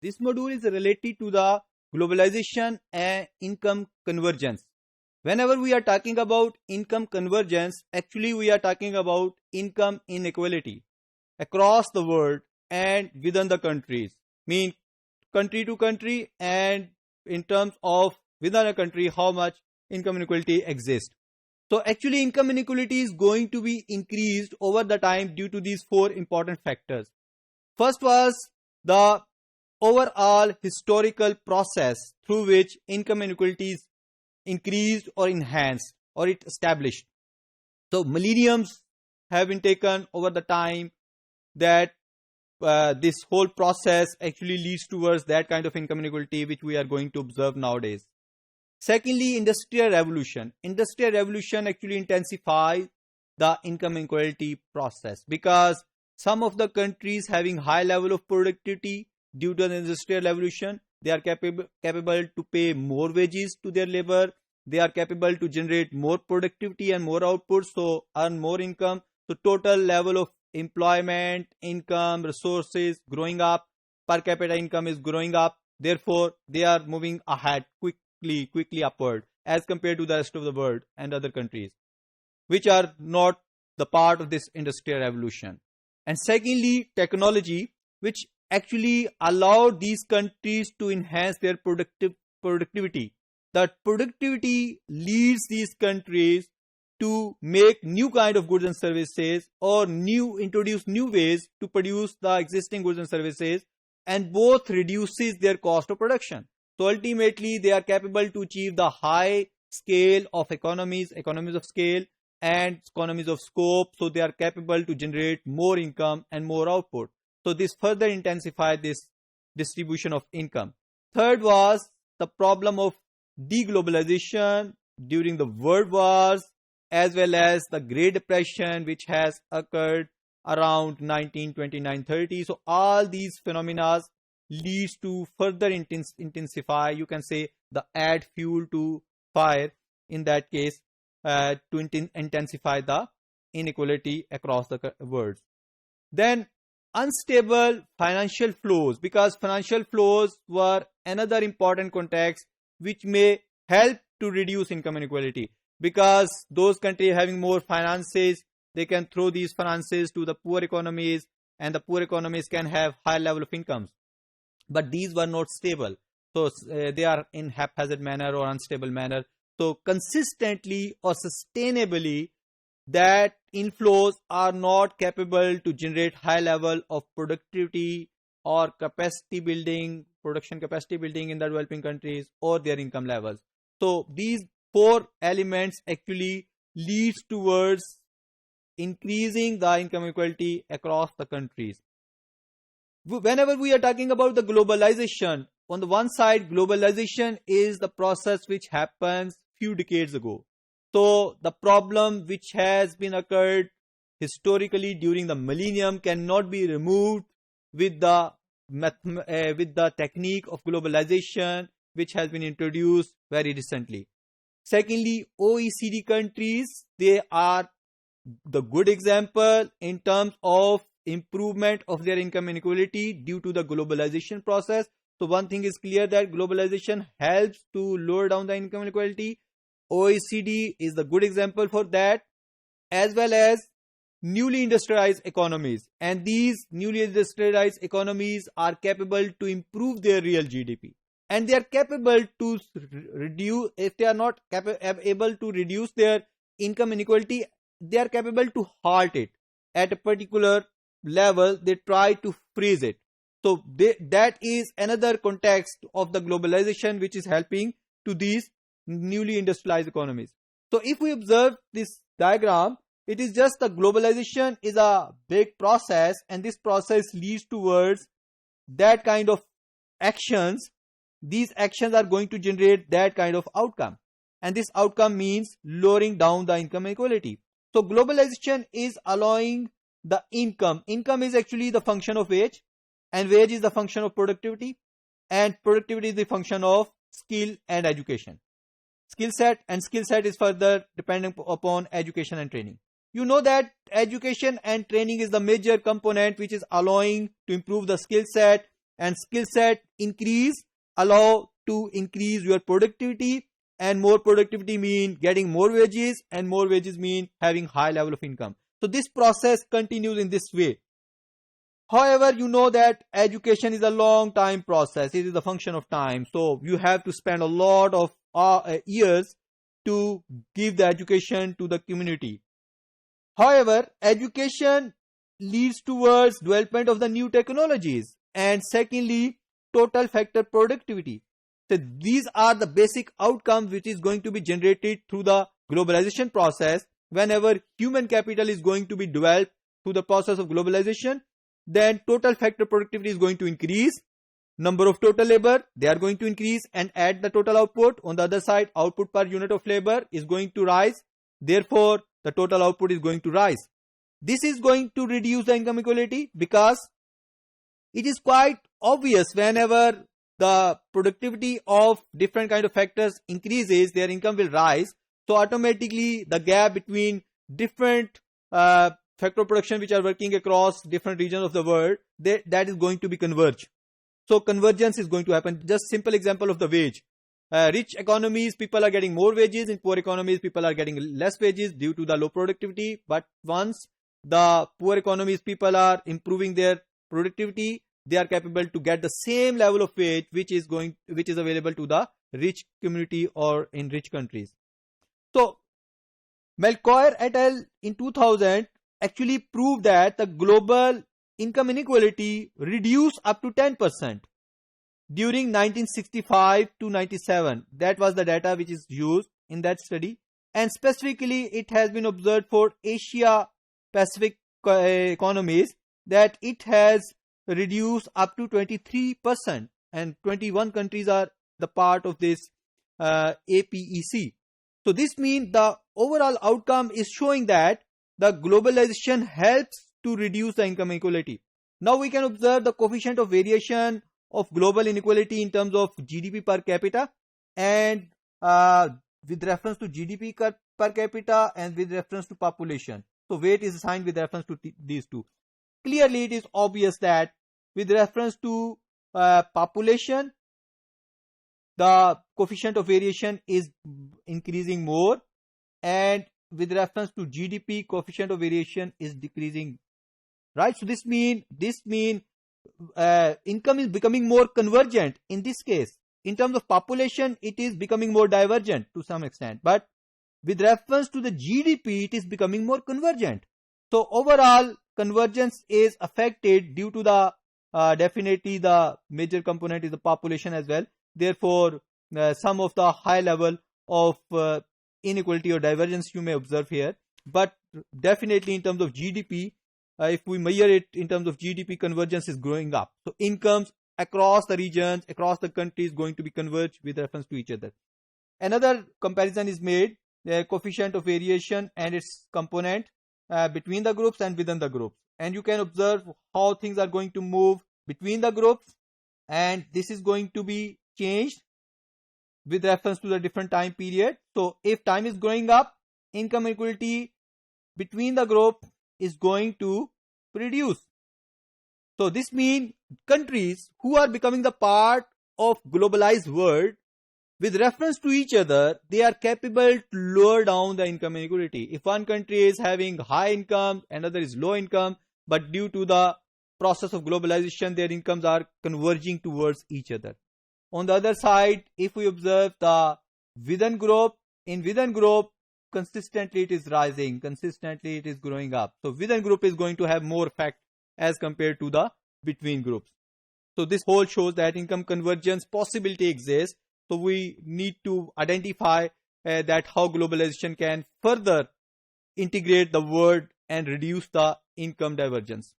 This module is related to the globalization and income convergence. Whenever we are talking about income convergence, actually we are talking about income inequality across the world and within the countries. Mean country to country, and in terms of within a country, how much income inequality exists. So actually income inequality is going to be increased over the time due to these four important factors. First was the overall historical process through which income inequalities increased or enhanced or it established. So millenniums have been taken over the time that this whole process actually leads towards that kind of income inequality which we are going to observe nowadays. Secondly, industrial revolution. Industrial revolution actually intensifies the income inequality process because some of the countries having high level of productivity due to the industrial revolution, they are capable to pay more wages to their labor. They are capable to generate more productivity and more output, so earn more income. So total level of employment, income, resources growing up, per capita income is growing up. Therefore, they are moving ahead quickly upward as compared to the rest of the world and other countries, which are not the part of this industrial revolution. And secondly, technology, which actually allowed these countries to enhance their productivity. That productivity leads these countries to make new kind of goods and services or introduce new ways to produce the existing goods and services, and both reduces their cost of production. So ultimately they are capable to achieve the high scale of economies of scale and economies of scope. So they are capable to generate more income and more output. So this further intensified this distribution of income. Third was the problem of deglobalization during the world wars, as well as the Great Depression, which has occurred around 1929-30. So all these phenomena leads to further intensify, you can say, the add fuel to fire in that case, to intensify the inequality across the world. Then unstable financial flows, because financial flows were another important context which may help to reduce income inequality, because those countries having more finances, they can throw these finances to the poor economies, and the poor economies can have high level of incomes. But these were not stable, so they are in haphazard manner or unstable manner. So consistently or sustainably, that inflows are not capable to generate high level of productivity or capacity building, production capacity building in the developing countries or their income levels. So these four elements actually leads towards increasing the income inequality across the countries. Whenever we are talking about the globalization, on the one side, globalization is the process which happens few decades ago. So the problem which has been occurred historically during the millennium cannot be removed with the technique of globalization which has been introduced very recently. Secondly, OECD countries, they are the good example in terms of improvement of their income inequality due to the globalization process. So one thing is clear, that globalization helps to lower down the income inequality. OECD is the good example for that, as well as newly industrialized economies. And these newly industrialized economies are capable to improve their real GDP. And they are capable to reduce, if they are not able to reduce their income inequality, they are capable to halt it at a particular level. They try to freeze it. So that is another context of the globalization which is helping to these newly industrialized economies. So if we observe this diagram, it is just the globalization is a big process, and this process leads towards that kind of actions. These actions are going to generate that kind of outcome, and this outcome means lowering down the income inequality. So globalization is allowing the income is actually the function of wage, and wage is the function of productivity, and productivity is the function of skill and education. Skill set is further dependent upon education and training. You know that education and training is the major component which is allowing to improve the skill set and skill set increase allow to increase your productivity, and more productivity mean getting more wages, and more wages mean having high level of income. So this process continues in this way. However, you know that education is a long time process. It is a function of time. So you have to spend a lot of years to give the education to the community. However, education leads towards development of the new technologies, and secondly, total factor productivity. So these are the basic outcomes which is going to be generated through the globalization process. Whenever human capital is going to be developed through the process of globalization, then total factor productivity is going to increase. Number of total labor, they are going to increase and add the total output. On the other side, output per unit of labor is going to rise. Therefore, the total output is going to rise. This is going to reduce the income inequality, because it is quite obvious whenever the productivity of different kind of factors increases, their income will rise. So automatically the gap between different factor of production which are working across different regions of the world, that is going to be converged. So convergence is going to happen. Just simple example of the wage. Rich economies, people are getting more wages. In poor economies, people are getting less wages due to the low productivity. But once the poor economies, people are improving their productivity, they are capable to get the same level of wage which is available to the rich community or in rich countries. So Melchior et al. In 2000 actually proved that the global income inequality reduced up to 10% during 1965 to 97. That was the data which is used in that study, and specifically it has been observed for Asia Pacific economies that it has reduced up to 23%, and 21 countries are the part of this APEC. So this means the overall outcome is showing that the globalization helps to reduce the income inequality. Now we can observe the coefficient of variation of global inequality in terms of GDP per capita, and with reference to GDP per capita and with reference to population. So weight is assigned with reference to these two. Clearly it is obvious that with reference to population, the coefficient of variation is increasing more, and with reference to GDP, coefficient of variation is decreasing. Right? So this mean income is becoming more convergent in this case. In terms of population, it is becoming more divergent to some extent. But with reference to the GDP, it is becoming more convergent. So overall, convergence is affected due to the definitely the major component is the population as well. Therefore, some of the high level of inequality or divergence you may observe here. But definitely in terms of GDP, if we measure it in terms of GDP, convergence is growing up. So incomes across the regions, across the countries going to be converged with reference to each other. Another comparison is made, the coefficient of variation and its component between the groups and within the groups. And you can observe how things are going to move between the groups, and this is going to be changed with reference to the different time period. So if time is going up, income inequality between the group is going to reduce. So this means countries who are becoming the part of globalized world, with reference to each other, they are capable to lower down the income inequality. If one country is having high income, another is low income, but due to the process of globalization, their incomes are converging towards each other. On the other side, if we observe the within group, consistently it is rising, consistently it is growing up. So within group is going to have more effect as compared to the between groups. So this whole shows that income convergence possibility exists. So we need to identify that how globalization can further integrate the world and reduce the income divergence.